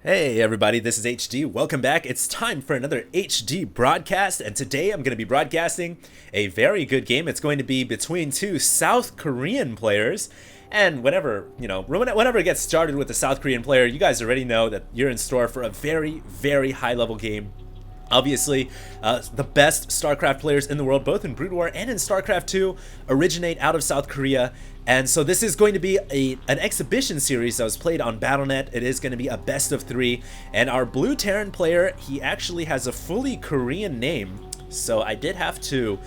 Hey everybody, this is HD. Welcome back. It's time for another HD broadcast, and today I'm going to be broadcasting a very good game. It's going to be between two South Korean players, and whenever it gets started with a South Korean player, you guys already know that you're in store for a very, very high-level game. Obviously, the best Starcraft players in the world, both in Brood War and in Starcraft 2, originate out of South Korea. And so this is going to be an exhibition series that was played on Battle.net. It is going to be a best of 3. And our Blue Terran player, he actually has a fully Korean name. So I did have to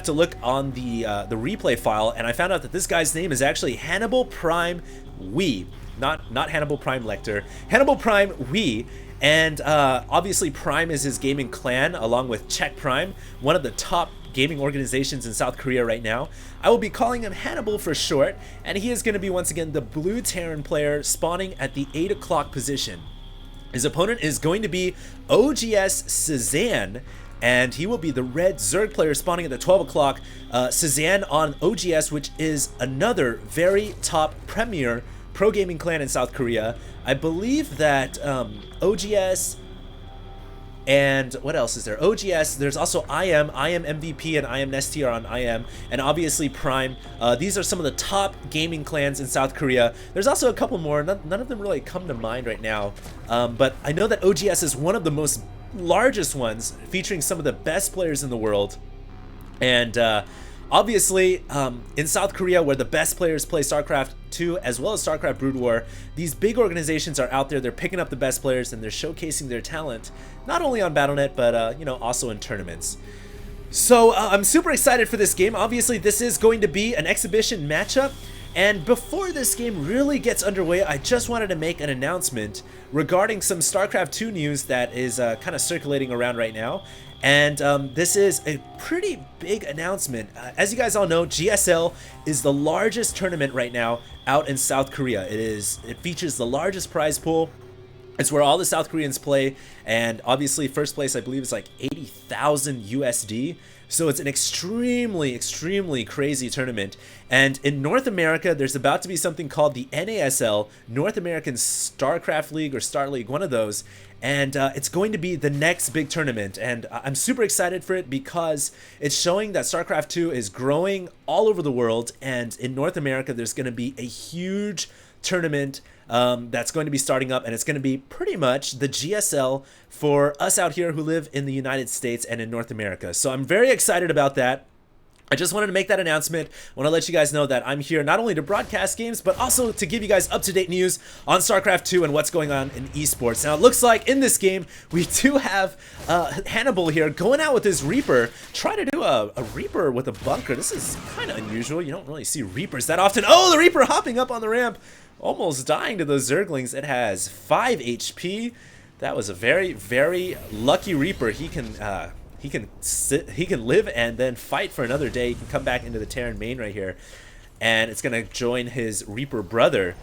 look on the replay file, and I found out that this guy's name is actually Hannibal.Prime Wee. Not Hannibal.Prime Lecter. Hannibal.Prime Wee. And obviously Prime is his gaming clan, along with Czech Prime, one of the top gaming organizations in South Korea right now. I will be calling him Hannibal for short, and he is going to be once again the Blue Terran player spawning at the 8 o'clock position. His opponent is going to be oGs.cezanne, and he will be the Red Zerg player spawning at the 12 o'clock. Cezanne on OGS, which is another very top premier pro gaming clan in South Korea. I believe that OGS, and what else is there? OGS, there's also IM MVP, and IM Nesty are on IM, and obviously Prime. These are some of the top gaming clans in South Korea. There's also a couple more, none of them really come to mind right now, but I know that OGS is one of the most largest ones, featuring some of the best players in the world. And obviously, in South Korea, where the best players play StarCraft 2 as well as StarCraft Brood War, these big organizations are out there. They're picking up the best players, and they're showcasing their talent, not only on Battle.net, but also in tournaments. So I'm super excited for this game. Obviously, this is going to be an exhibition matchup. And before this game really gets underway, I just wanted to make an announcement regarding some StarCraft 2 news that is kind of circulating around right now. And this is a pretty big announcement. As you guys all know, GSL is the largest tournament right now out in South Korea. It features the largest prize pool. It's where all the South Koreans play, and obviously first place I believe is like 80,000 USD. So it's an extremely crazy tournament. And in North America, there's about to be something called the NASL, North American Starcraft League or Star League, one of those. And it's going to be the next big tournament. And I'm super excited for it because it's showing that StarCraft 2 is growing all over the world. And in North America, there's going to be a huge tournament that's going to be starting up, and it's going to be pretty much the GSL for us out here who live in the United States and in North America. So I'm very excited about that. I just wanted to make that announcement. I want to let you guys know that I'm here not only to broadcast games, but also to give you guys up-to-date news on StarCraft 2 and what's going on in esports. Now, it looks like in this game, we do have Hannibal here going out with his Reaper, trying to do a Reaper with a bunker. This is kind of unusual. You don't really see Reapers that often. Oh, the Reaper hopping up on the ramp, almost dying to those Zerglings. It has 5 HP. That was a very, very lucky Reaper. He can live and then fight for another day. He can come back into the Terran main right here, and it's gonna join his Reaper brother.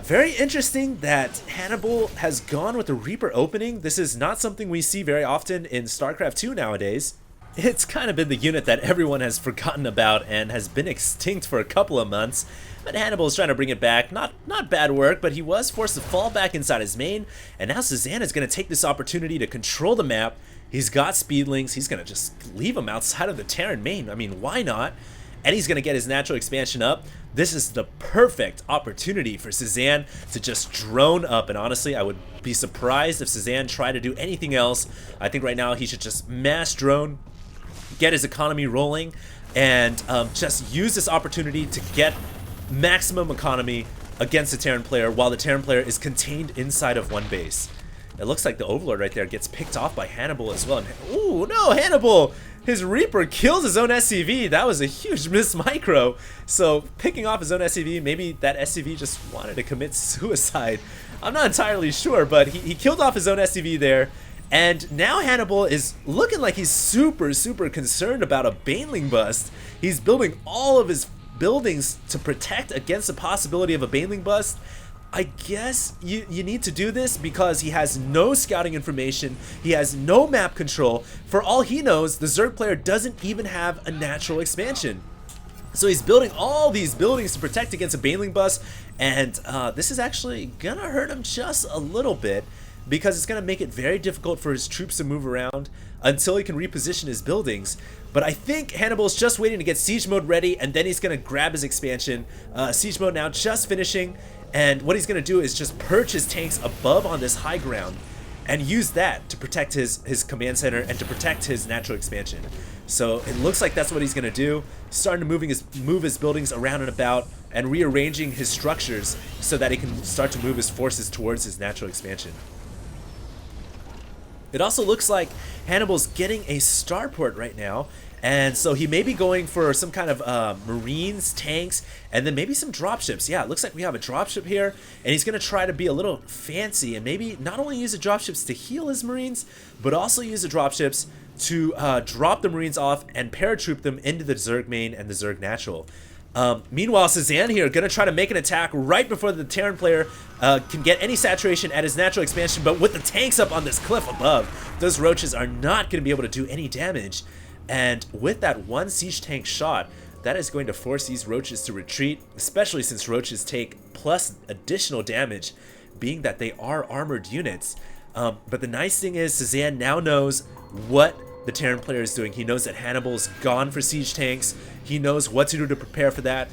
Very interesting that Hannibal has gone with the Reaper opening. This is not something we see very often in StarCraft 2 nowadays. It's kind of been the unit that everyone has forgotten about and has been extinct for a couple of months. But Hannibal's trying to bring it back. Not bad work, but he was forced to fall back inside his main. And now Cezanne is going to take this opportunity to control the map. He's got speedlings. He's going to just leave them outside of the Terran main. I mean, why not? And he's going to get his natural expansion up. This is the perfect opportunity for Cezanne to just drone up. And honestly, I would be surprised if Cezanne tried to do anything else. I think right now he should just mass drone, get his economy rolling, and just use this opportunity to get maximum economy against the Terran player while the Terran player is contained inside of one base. It looks like the Overlord right there gets picked off by Hannibal as well. Ooh, no, Hannibal! His Reaper kills his own SCV. That was a huge miss micro. So picking off his own SCV, maybe that SCV just wanted to commit suicide. I'm not entirely sure, but he killed off his own SCV there. And now Hannibal is looking like he's super concerned about a Baneling bust. He's building all of his buildings to protect against the possibility of a Baneling bust. I guess you need to do this because he has no scouting information, he has no map control. For all he knows, the Zerg player doesn't even have a natural expansion. So he's building all these buildings to protect against a Baneling bust, and this is actually gonna hurt him just a little bit. because it's going to make it very difficult for his troops to move around until he can reposition his buildings. But I think Hannibal's just waiting to get siege mode ready, and then he's going to grab his expansion. Siege mode now just finishing, and what he's going to do is just perch his tanks above on this high ground and use that to protect his command center and to protect his natural expansion. So it looks like that's what he's going to do, starting to move his buildings around and about and rearranging his structures so that he can start to move his forces towards his natural expansion. It also looks like Hannibal's getting a starport right now, and so he may be going for some kind of marines, tanks, and then maybe some dropships. Yeah, it looks like we have a dropship here, and he's going to try to be a little fancy and maybe not only use the dropships to heal his marines, but also use the dropships to drop the marines off and paratroop them into the Zerg main and the Zerg natural. Meanwhile, Cezanne here going to try to make an attack right before the Terran player can get any saturation at his natural expansion, but with the tanks up on this cliff above, those roaches are not going to be able to do any damage. And with that one siege tank shot, that is going to force these roaches to retreat, especially since roaches take plus additional damage, being that they are armored units. But the nice thing is Cezanne now knows what the Terran player is doing. He knows that Hannibal's gone for siege tanks. He knows what to do to prepare for that.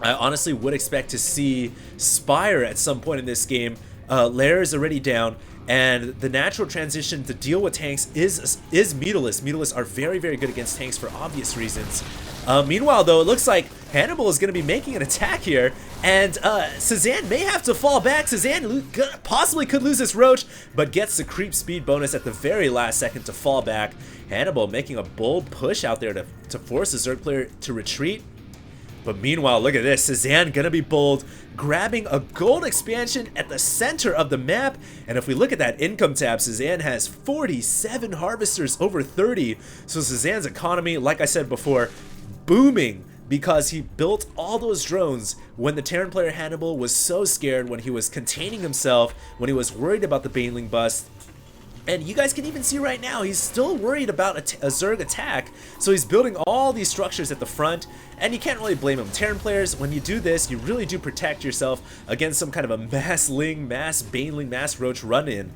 I honestly would expect to see Spire at some point in this game. Lair is already down, and the natural transition to deal with tanks is Mutalisk. Mutalisk are very, very good against tanks for obvious reasons. Meanwhile, though, it looks like Hannibal is going to be making an attack here, and Cezanne may have to fall back. Cezanne possibly could lose this roach, but gets the creep speed bonus at the very last second to fall back. Hannibal making a bold push out there to force the Zerg player to retreat. But meanwhile, look at this. Cezanne gonna be bold, grabbing a gold expansion at the center of the map. And if we look at that income tab, Cezanne has 47 harvesters over 30. So Cezanne's economy, like I said before, booming, because he built all those drones when the Terran player Hannibal was so scared, when he was containing himself, when he was worried about the Baneling bust. And you guys can even see right now, he's still worried about a Zerg attack. So he's building all these structures at the front, and you can't really blame him. Terran players, when you do this, you really do protect yourself against some kind of a mass Ling, mass Baneling, mass Roach run-in.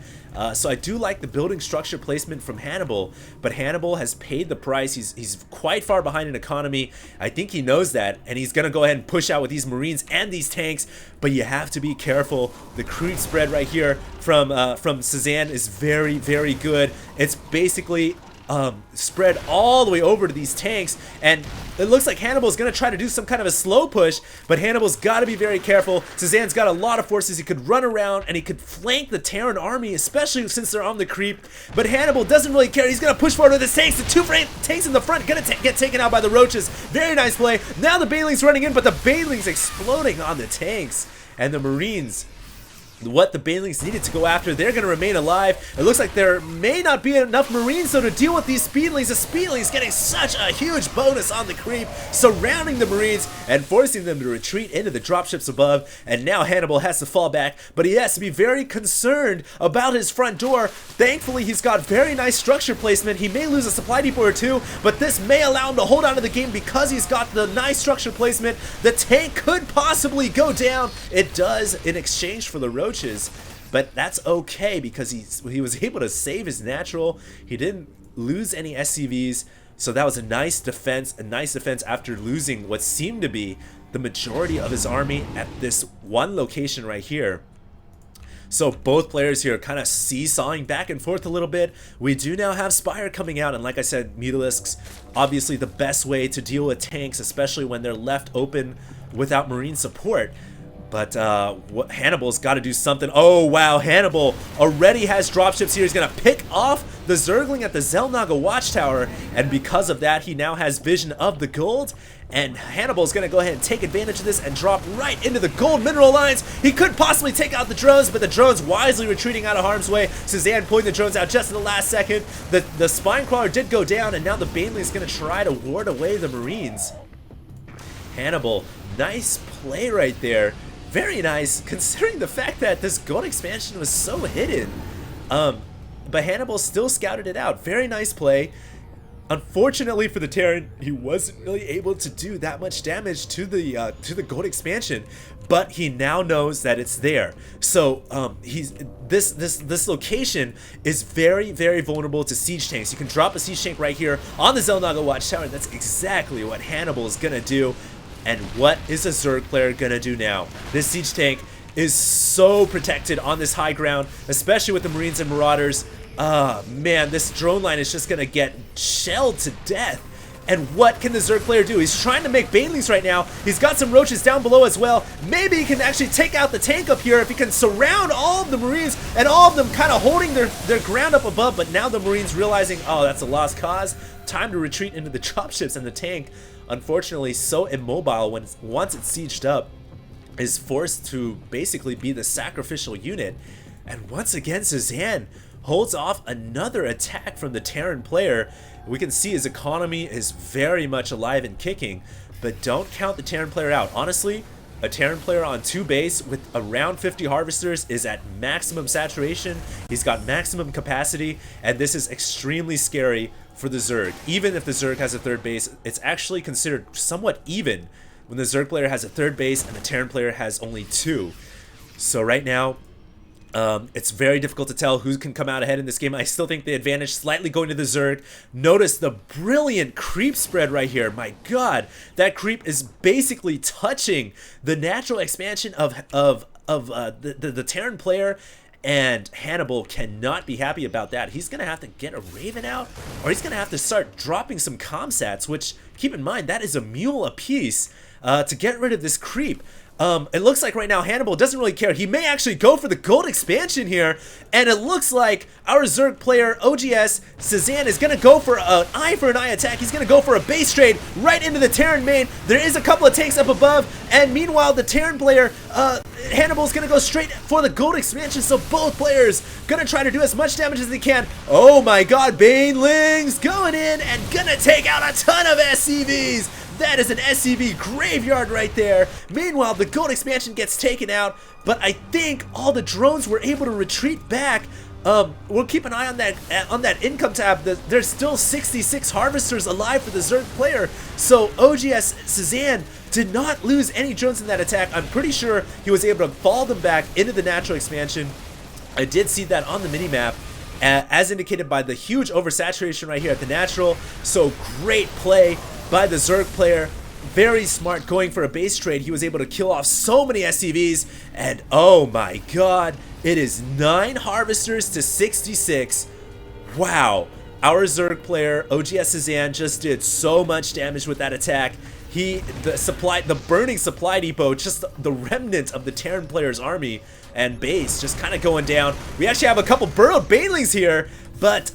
So I do like the building structure placement from Hannibal, but Hannibal has paid the price. He's quite far behind in economy. I think he knows that, and he's gonna go ahead and push out with these Marines and these tanks, but you have to be careful. The creep spread right here from Cezanne is very, very good. It's basically spread all the way over to these tanks, and it looks like Hannibal's gonna try to do some kind of a slow push, but Hannibal's got to be very careful. Cezanne's got a lot of forces. He could run around and he could flank the Terran army, especially since they're on the creep, but Hannibal doesn't really care. He's gonna push forward with his tanks. The two tanks in the front gonna get taken out by the roaches. Very nice play. Now the Baneling's running in, but the Baneling's exploding on the tanks, and the Marines, what the Banelings needed to go after, they're going to remain alive. It looks like there may not be enough Marines though to deal with these Speedlings. The Speedlings getting such a huge bonus on the creep, surrounding the Marines and forcing them to retreat into the dropships above. And now Hannibal has to fall back, but he has to be very concerned about his front door. Thankfully, he's got very nice structure placement. He may lose a supply depot or two, but this may allow him to hold on to the game because he's got the nice structure placement. The tank could possibly go down. It does in exchange for the roaches, but that's okay because he was able to save his natural. He didn't lose any SCVs, so that was a nice defense after losing what seemed to be the majority of his army at this one location right here. So both players here kind of seesawing back and forth a little bit. We do now have Spire coming out, and like I said, Mutalisks, obviously the best way to deal with tanks, especially when they're left open without Marine support. But Hannibal's got to do something. Oh, wow. Hannibal already has dropships here. He's going to pick off the Zergling at the Zelnaga Watchtower. And because of that, he now has vision of the gold. And Hannibal's going to go ahead and take advantage of this and drop right into the gold mineral lines. He could possibly take out the drones, but the drones wisely retreating out of harm's way. Cezanne pulling the drones out just in the last second. The Spine Crawler did go down, and now the Baneling is going to try to ward away the Marines. Hannibal, nice play right there. Very nice, considering the fact that this gold expansion was so hidden. But Hannibal still scouted it out. Very nice play. Unfortunately for the Terran, he wasn't really able to do that much damage to the gold expansion, but he now knows that it's there. So this location is very, very vulnerable to siege tanks. You can drop a siege tank right here on the Xel'Naga Watchtower. That's exactly what Hannibal is gonna do. And what is a Zerg player gonna do now? This siege tank is so protected on this high ground, especially with the Marines and Marauders. Man, this drone line is just gonna get shelled to death. And what can the Zerg player do? He's trying to make banelings right now. He's got some roaches down below as well. Maybe he can actually take out the tank up here if he can surround all of the Marines and all of them kind of holding their ground up above. But now the Marines realizing, oh, that's a lost cause. Time to retreat into the dropships, and the tank, unfortunately, so immobile once it's sieged up, is forced to basically be the sacrificial unit. And once again, Cezanne holds off another attack from the Terran player. We can see his economy is very much alive and kicking, but don't count the Terran player out. Honestly, a Terran player on 2 base with around 50 harvesters is at maximum saturation. He's got maximum capacity, and this is extremely scary for the Zerg. Even if the Zerg has a 3rd base, it's actually considered somewhat even when the Zerg player has a 3rd base and the Terran player has only 2. So right now, it's very difficult to tell who can come out ahead in this game. I still think the advantage slightly going to the Zerg. Notice the brilliant creep spread right here. My god, that creep is basically touching the natural expansion of the Terran player, and Hannibal cannot be happy about that. He's going to have to get a Raven out, or he's going to have to start dropping some comsats, which, keep in mind, that is a mule apiece to get rid of this creep. It looks like right now Hannibal doesn't really care. He may actually go for the gold expansion here, and it looks like our Zerg player oGs.cezanne is gonna go for an eye for an eye attack. He's gonna go for a base trade right into the Terran main. There is a couple of tanks up above, and meanwhile the Terran player Hannibal's gonna go straight for the gold expansion. So both players gonna try to do as much damage as they can. Oh my god, Banelings going in and gonna take out a ton of SCVs. That is an SCV graveyard right there. Meanwhile, the gold expansion gets taken out, but I think all the drones were able to retreat back. We'll keep an eye on that income tab. There's still 66 harvesters alive for the Zerg player, so oGs.cezanne did not lose any drones in that attack. I'm pretty sure he was able to fall them back into the natural expansion. I did see that on the minimap, as indicated by the huge oversaturation right here at the natural. So great play by the Zerg player. Very smart going for a base trade. He was able to kill off so many SCVs, and oh my god, it is 9 harvesters to 66. Wow, our Zerg player oGs.cezanne just did so much damage with that attack. The burning supply depot, just the remnant of the Terran player's army and base just kind of going down. We actually have a couple burrowed banelings here, but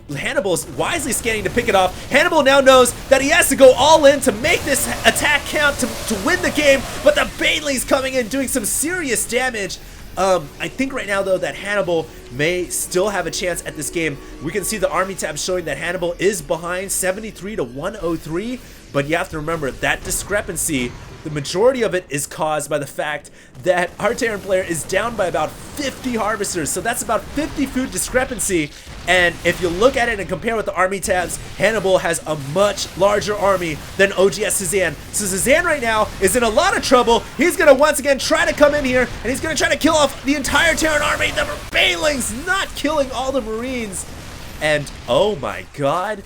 Hannibal's wisely scanning to pick it off. Hannibal now knows that he has to go all in to make this attack count to win the game, but the banelings coming in doing some serious damage. I think right now though that Hannibal may still have a chance at this game. We can see the army tab showing that Hannibal is behind 73 to 103, but you have to remember that discrepancy, the majority of it is caused by the fact that our Terran player is down by about 50 harvesters, so that's about 50 food discrepancy. And if you look at it and compare with the army tabs, Hannibal has a much larger army than oGs.cezanne. So Cezanne right now is in a lot of trouble. He's gonna once again try to come in here, and he's gonna try to kill off the entire Terran army. The Banelings not killing all the Marines. And oh my god,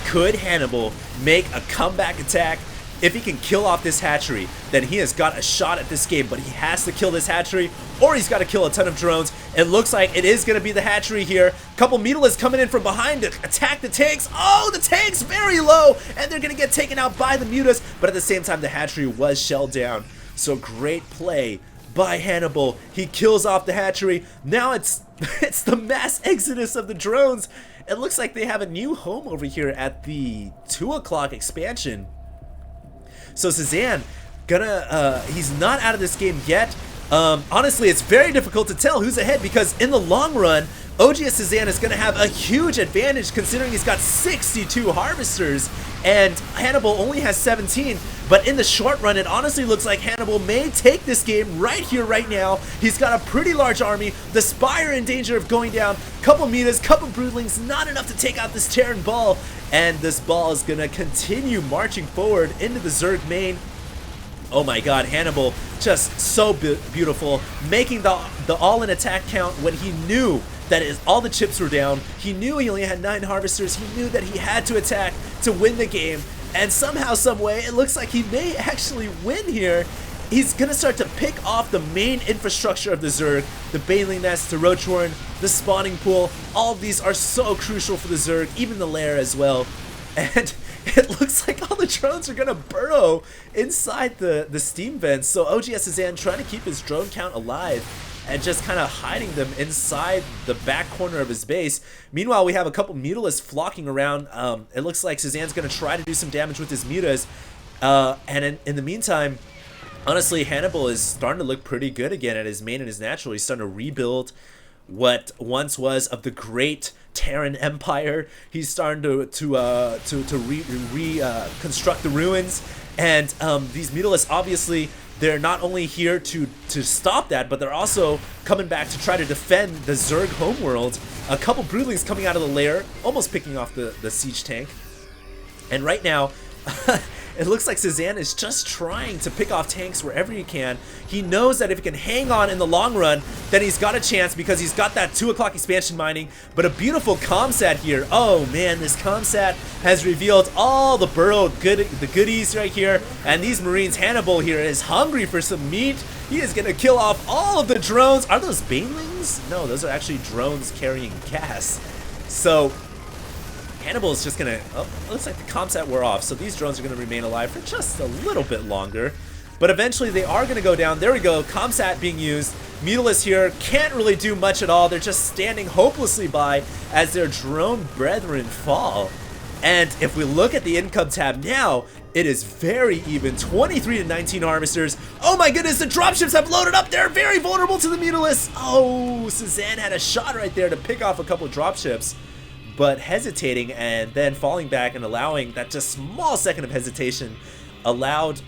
could Hannibal make a comeback attack? If he can kill off this hatchery, then he has got a shot at this game, but he has to kill this hatchery, or he's got to kill a ton of drones. It looks like it is going to be the hatchery here. A couple Mutilas coming in from behind to attack the tanks. Oh, the tanks very low, and they're going to get taken out by the Mutas, but at the same time, the hatchery was shelled down. So great play by Hannibal. He kills off the hatchery. Now it's the mass exodus of the drones. It looks like they have a new home over here at the 2 o'clock expansion. So Cezanne, he's not out of this game yet. Honestly, it's very difficult to tell who's ahead because in the long run, oGs.cezanne is going to have a huge advantage considering he's got 62 harvesters and Hannibal only has 17. But in the short run, it honestly looks like Hannibal may take this game right here, right now. He's got a pretty large army. The Spire in danger of going down. Couple Metas, couple Broodlings, not enough to take out this Terran Ball. And this ball is going to continue marching forward into the Zerg main. Oh my god, Hannibal just so beautiful, making the all-in attack count when he knew that all the chips were down. He knew he only had 9 harvesters. He knew that he had to attack to win the game. And somehow, some way, it looks like he may actually win here. He's going to start to pick off the main infrastructure of the Zerg, the Baneling Nest, the Roach Warren, the spawning pool. All of these are so crucial for the Zerg, even the lair as well. And it looks like all the drones are going to burrow inside the steam vents. So oGs.cezanne trying to keep his drone count alive and just kind of hiding them inside the back corner of his base. Meanwhile, we have a couple Mutalisks flocking around. It looks like Cezanne's going to try to do some damage with his Mutas. And in the meantime, honestly, Hannibal is starting to look pretty good again at his main and his natural. He's starting to rebuild what once was of the great Terran Empire. He's starting to reconstruct the ruins. And these Mutalisks, obviously, they're not only here to stop that, but they're also coming back to try to defend the Zerg homeworld. A couple Broodlings coming out of the lair, almost picking off the siege tank. And right now, it looks like Cezanne is just trying to pick off tanks wherever he can. He knows that if he can hang on in the long run, then he's got a chance because he's got that 2 o'clock expansion mining. But a beautiful comsat here. Oh man, this comsat has revealed all the burrowed goodies right here. And these Marines, Hannibal here is hungry for some meat. He is going to kill off all of the drones. Are those Banelings? No, those are actually drones carrying gas. So Hannibal is just gonna, oh, looks like the comsat wore off, so these drones are gonna remain alive for just a little bit longer. But eventually they are gonna go down. There we go, comsat being used. Mutalisks here can't really do much at all. They're just standing hopelessly by as their drone brethren fall. And if we look at the income tab now, it is very even, 23 to 19 harvesters. Oh my goodness, the dropships have loaded up. They're very vulnerable to the Mutalisks. Oh, Cezanne had a shot right there to pick off a couple dropships, but hesitating and then falling back and allowing that just small second of hesitation allowed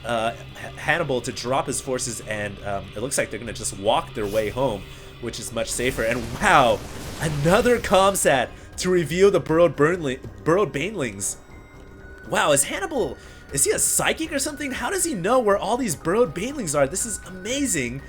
Hannibal to drop his forces, and it looks like they're going to just walk their way home, which is much safer. And wow, another comsat to reveal the burrowed Banelings. Wow, is Hannibal, is he a psychic or something? How does he know where all these burrowed Banelings are? This is amazing.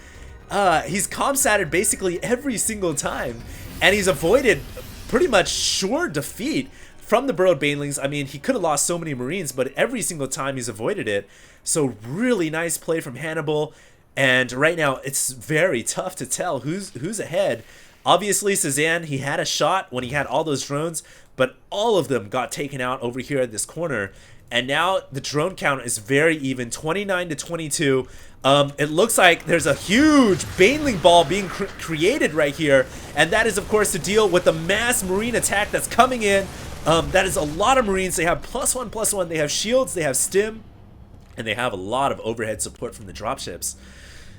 He's comsatted basically every single time, and he's avoided pretty much sure defeat from the burrowed Banelings. I mean, he could have lost so many Marines, but every single time he's avoided it. So really nice play from Hannibal. And right now, it's very tough to tell who's ahead. Obviously, Cezanne, he had a shot when he had all those drones, but all of them got taken out over here at this corner. And now the drone count is very even, 29 to 22. It looks like there's a huge Baneling ball being created right here, and that is of course to deal with the mass Marine attack that's coming in. That is a lot of Marines. They have +1/+1, they have shields, they have stim, and they have a lot of overhead support from the dropships.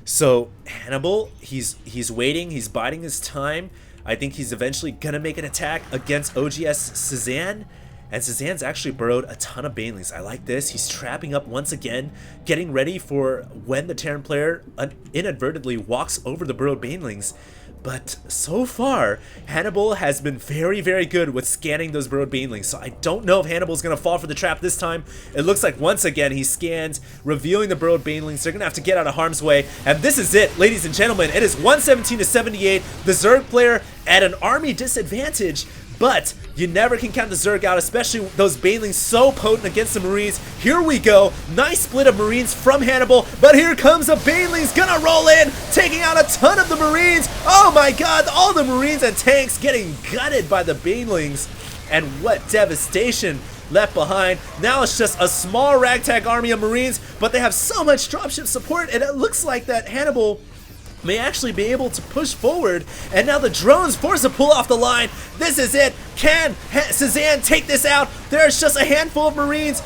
So Hannibal, he's waiting, he's biding his time. I think he's eventually gonna make an attack against oGs.cezanne. And Cezanne's actually burrowed a ton of Banelings. I like this. He's trapping up once again, getting ready for when the Terran player inadvertently walks over the burrowed Banelings. But so far, Hannibal has been very, very good with scanning those burrowed Banelings. So I don't know if Hannibal's going to fall for the trap this time. It looks like once again he scans, revealing the burrowed Banelings. They're going to have to get out of harm's way. And this is it, ladies and gentlemen. It is 117 to 78. The Zerg player at an army disadvantage. But you never can count the Zerg out, especially those Banelings so potent against the Marines. Here we go. Nice split of Marines from Hannibal. But here comes the Banelings, gonna roll in, taking out a ton of the Marines. Oh my god, all the Marines and tanks getting gutted by the Banelings. And what devastation left behind. Now it's just a small ragtag army of Marines, but they have so much dropship support, and it looks like that Hannibal may actually be able to push forward. And now the drones force to pull off the line. This is it. Can Cezanne take this out? There's just a handful of Marines.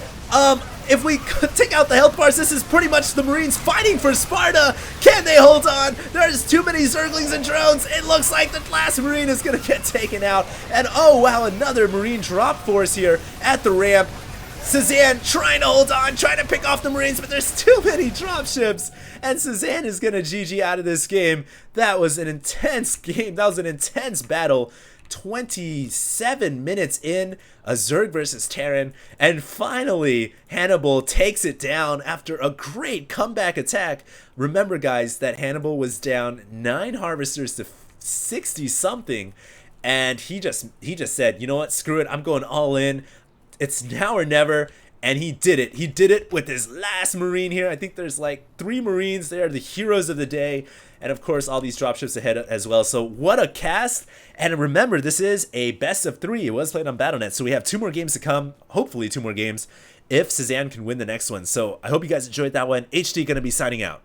If we take out the health bars, this is pretty much the Marines fighting for Sparta. Can they hold on? There's too many Zerglings and drones. It looks like the last Marine is going to get taken out. And oh wow, another Marine drop force here at the ramp. Cezanne trying to hold on, trying to pick off the Marines, but there's too many dropships. And Cezanne is going to GG out of this game. That was an intense game. That was an intense battle. 27 minutes in, a Zerg versus Terran, and finally Hannibal takes it down after a great comeback attack. Remember guys that Hannibal was down 9 harvesters to 60 something, and he just said, you know what, screw it, I'm going all in. It's now or never. And he did it. He did it with his last Marine here. I think there's like 3 Marines. They are the heroes of the day. And of course, all these dropships ahead as well. So what a cast. And remember, this is a best of 3. It was played on Battle.net. So we have 2 more games to come. Hopefully 2 more games if Cezanne can win the next one. So I hope you guys enjoyed that one. HD going to be signing out.